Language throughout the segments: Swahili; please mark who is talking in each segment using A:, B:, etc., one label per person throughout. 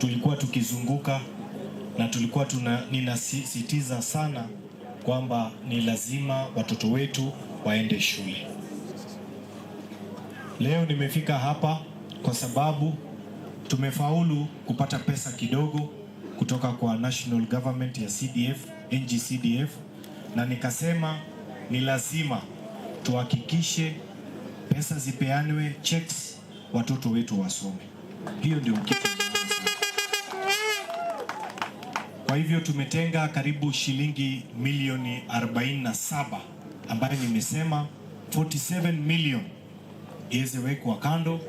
A: tulikuwa tukizunguka na tulikuwa ninasisitiza sana kwamba ni lazima watoto wetu waende shule. Leo nimefika hapa kwa sababu tumefaulu kupata pesa kidogo kutoka kwa National Government ya CDF, NGCDF, na nikasema ni lazima tuhakikishe pesa zipeanwe, checks, watoto wetu wasome. Hiyo ndio kitu. Kwa hivyo tumetenga karibu shilingi milioni 47 ambayo nimesema 47 million iweze wekwa kando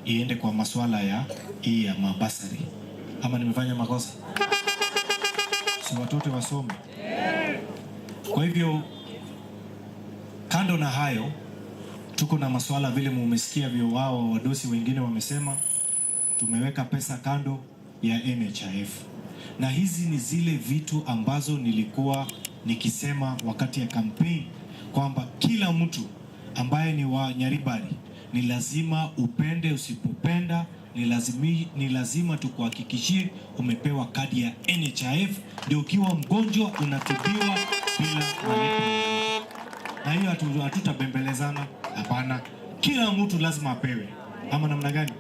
A: iende kwa masuala ya mabasari. Ama nimefanya makosa? Si watoto wasome. Kwa hivyo kando na hayo tuko na masuala vile mumesikia vyo wao wadosi wengine wamesema tumeweka pesa kando ya NHIF. Na hizi ni zile vitu ambazo nilikuwa nikisema wakati ya campaign kwamba kila mtu ambaye ni wa Nyaribari ni lazima upende usipopenda, ni lazima tukuhakikishie umepewa kadi ya NHIF ndio ukiwa mgonjwa unatibiwa bila malipo. Na hiyo hatutabembelezana, hapana. Kila mtu lazima apewe. Ama namna gani?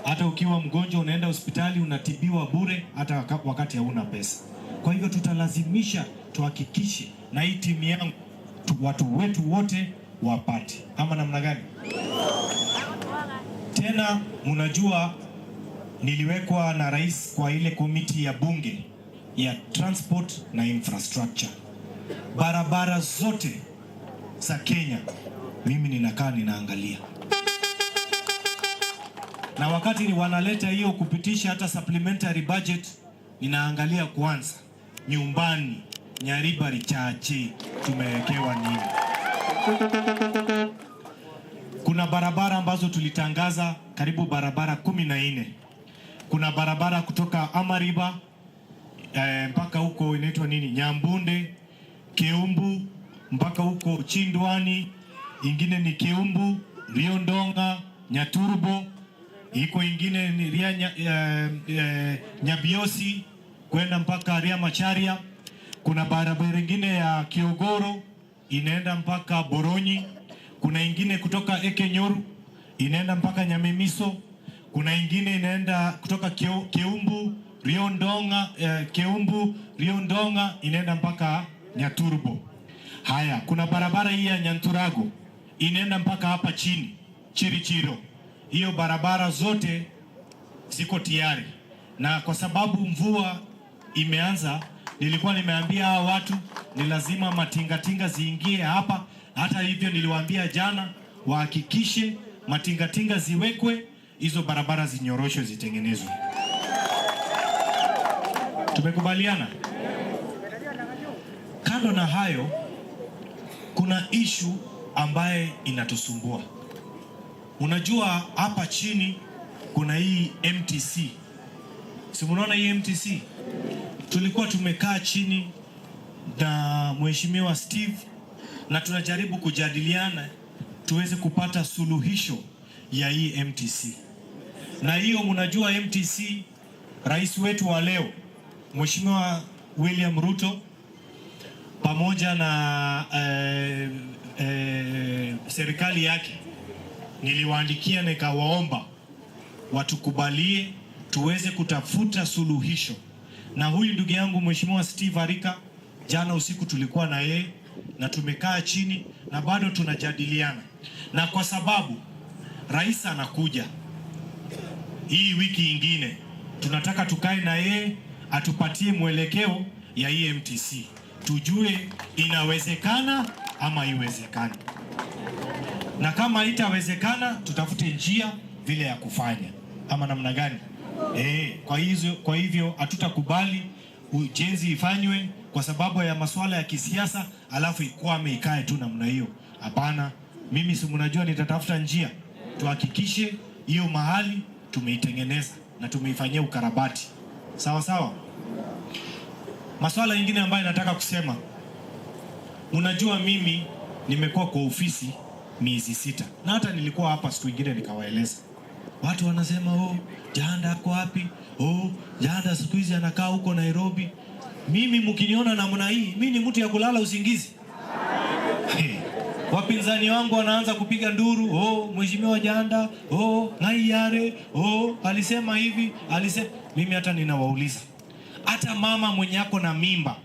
A: Hata ukiwa mgonjwa unaenda hospitali unatibiwa bure hata wakati hauna pesa. Kwa hivyo tutalazimisha tuhakikishe na hii timu yangu watu wetu wote wapate. Ama namna gani? Tena mnajua niliwekwa na rais kwa ile komiti ya bunge ya transport na infrastructure. Barabara zote za Kenya mimi ninakaa ninaangalia. Na wakati ni wanaleta hiyo kupitisha hata supplementary budget, ninaangalia kwanza nyumbani Nyaribari Chache tumewekewa nini. Kuna barabara ambazo tulitangaza karibu barabara 14. Kuna barabara kutoka Amariba mpaka huko inaitwa nini, Nyambunde, Keumbu mpaka huko Chindwani, ingine ni Keumbu, Riondonga, Nyaturbo, iko ingine ni Nyabiosi kwenda mpaka Ria Macharia. Kuna barabara ingine ya Kiogoro inaenda mpaka Boronyi. Kuna ingine kutoka Ekenyoru inaenda mpaka Nyamemiso. Kuna ingine inaenda kutoka Keumbu, Riondonga inaenda mpaka Nyaturbo. Haya, kuna barabara hii ya Nyanturago inaenda mpaka hapa chini Chirichiro. Hiyo barabara zote ziko tayari, na kwa sababu mvua imeanza, nilikuwa nimeambia hao watu ni lazima matingatinga ziingie hapa. Hata hivyo niliwaambia jana wahakikishe matingatinga ziwekwe, hizo barabara zinyoroshwe, zitengenezwe. Tumekubaliana? Kando na hayo, kuna issue ambaye inatusumbua. Unajua hapa chini kuna hii MTC. Si mnaona hii MTC? Tulikuwa tumekaa chini na Mheshimiwa Steve na tunajaribu kujadiliana tuweze kupata suluhisho ya hii MTC. Na hiyo mnajua MTC, rais wetu wa leo Mheshimiwa William Ruto pamoja na serikali yake niliwaandikia nikawaomba watukubalie tuweze kutafuta suluhisho. Na huyu ndugu yangu Mheshimiwa Steve Harika, jana usiku tulikuwa na yeye na tumekaa chini na bado tunajadiliana. Na kwa sababu rais anakuja hii wiki ingine, tunataka tukae na yeye atupatie mwelekeo ya hii MTC. Tujue inawezekana ama haiwezekani. Na kama itawezekana tutafute njia vile ya kufanya. Ama namna gani? Kwa hivyo hatutakubali ujenzi ifanywe kwa sababu ya masuala ya kisiasa alafu ikwame ikae tu namna hiyo. Hapana, mimi si mnajua nitatafuta njia tuhakikishe hiyo mahali tumeitengeneza na tumeifanyia ukarabati. Sawa sawa? Masuala mengine ambayo nataka kusema, unajua mimi nimekuwa kwa ofisi miezi 6 na hata nilikuwa hapa siku nyingine nikawaeleza. Watu wanasema Jhanda kwa wapi? Oh, Jhanda siku hizi anakaa huko Nairobi. Mimi mkiniona namna hii, mimi ni mtu ya kulala usingizi. Wapinzani wangu wanaanza kupiga nduru, oh mheshimiwa Jhanda, oh Nyaribari, oh alisema hivi, alisema. Mimi hata ninawauliza, hata mama mwenye yako na mimba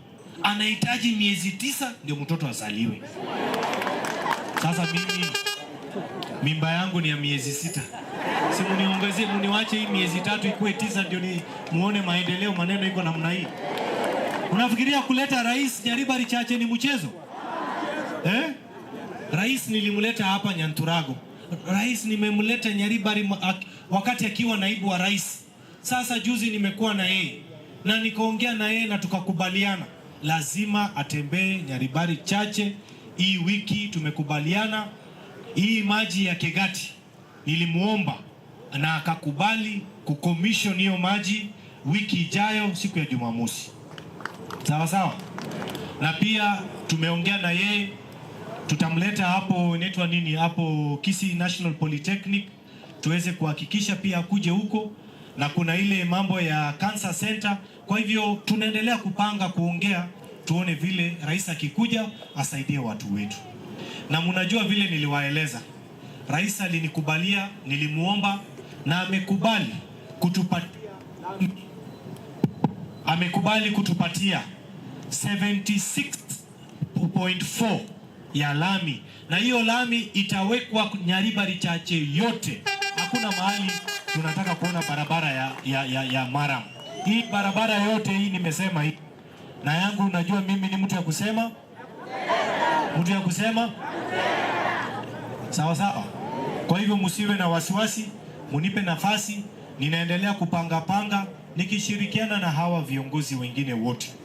A: anahitaji miezi 9 ndio mtoto azaliwe. Sasa mimi mimba yangu ni ya miezi 6. Si muniongezee, muniwache hii miezi 3 ikuwe 9 ndio ni muone maendeleo. Maneno iko namna hii. Unafikiria kuleta rais Nyaribari Chache ni mchezo? Rais nilimleta hapa Nyanturago. Rais nimemleta Nyaribari wakati akiwa naibu wa rais. Sasa juzi nimekuwa na yeye na nikaongea na yeye na tukakubaliana lazima atembee Nyaribari Chache. Hii wiki tumekubaliana hii maji ya Kegati nilimuomba na akakubali kucommission hiyo maji wiki ijayo siku ya Jumamosi. Sawa sawa. Na pia tumeongea na yeye tutamleta hapo inaitwa nini hapo Kisii National Polytechnic tuweze kuhakikisha pia akuje huko, na kuna ile mambo ya cancer center. Kwa hivyo tunaendelea kupanga kuongea tuone vile rais akikuja asaidie watu wetu. Na mnajua vile niliwaeleza, rais alinikubalia, nilimuomba na amekubali kutupatia 76.4 ya lami, na hiyo lami itawekwa Nyaribari Chache yote. Hakuna mahali tunataka kuona barabara ya maram. Hii barabara yote hii nimesema hii. Na yangu unajua mimi ni mtu ya kusema. Mtu ya kusema. Sawa sawa. Kwa hivyo msiwe na wasiwasi, munipe nafasi, ninaendelea kupanga nikishirikiana na hawa viongozi wengine wote.